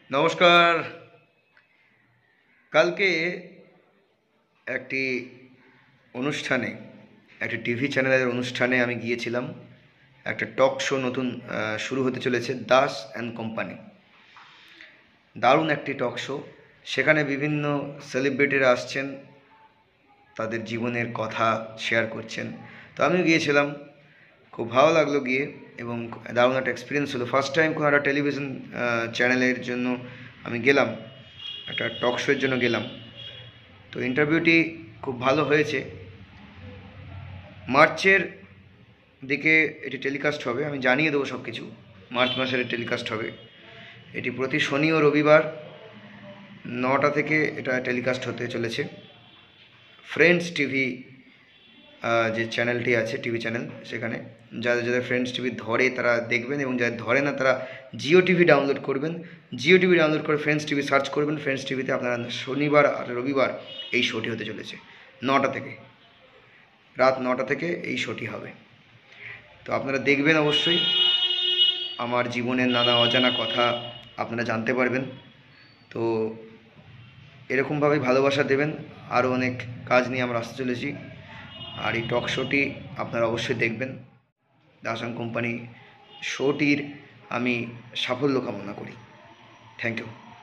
নমস্কার। কালকে একটি অনুষ্ঠানে, একটি টিভি চ্যানেলের অনুষ্ঠানে আমি গিয়েছিলাম। একটা টক শো নতুন শুরু হতে চলেছে, দাস অ্যান্ড কোম্পানি। দারুণ একটি টক শো। সেখানে বিভিন্ন সেলিব্রিটিরা আসছেন, তাদের জীবনের কথা শেয়ার করছেন। তো আমিও গিয়েছিলাম, খুব ভালো লাগলো গিয়ে, এবং দারুণ একটা এক্সপিরিয়েন্স হলো। ফার্স্ট টাইম কোনো একটা টেলিভিশন চ্যানেলের জন্য আমি গেলাম, একটা টক শোয়ের জন্য গেলাম। তো ইন্টারভিউটি খুব ভালো হয়েছে। মার্চের দিকে এটি টেলিকাস্ট হবে, আমি জানিয়ে দেবো সব কিছু। মার্চ মাসের টেলিকাস্ট হবে। এটি প্রতি শনি ও রবিবার 9টা থেকে এটা টেলিকাস্ট হতে চলেছে। ফ্রেন্ডস টিভি যে চ্যানেলটি আছে, টিভি চ্যানেল, সেখানে যাদের যাদের ফ্রেন্ডস টিভি ধরে তারা দেখবেন, এবং যাদের ধরে না তারা জিও টিভি ডাউনলোড করবেন। জিও টিভি ডাউনলোড করে ফ্রেন্ডস টিভি সার্চ করবেন। ফ্রেন্ডস টিভিতে আপনারা শনিবার আর রবিবার এই শোটি হতে চলেছে 9টা থেকে, রাত 9টা থেকে এই শোটি হবে। তো আপনারা দেখবেন অবশ্যই। আমার জীবনের নানা অজানা কথা আপনারা জানতে পারবেন। তো এরকমভাবেই ভালোবাসা দেবেন। আরও অনেক কাজ নিয়ে আমরা আসতে চলেছি, আর এই টক শোটি আপনারা অবশ্যই দেখবেন। দাস অ্যান্ড কোম্পানি শোটির আমি সাফল্য কামনা করি। Thank you.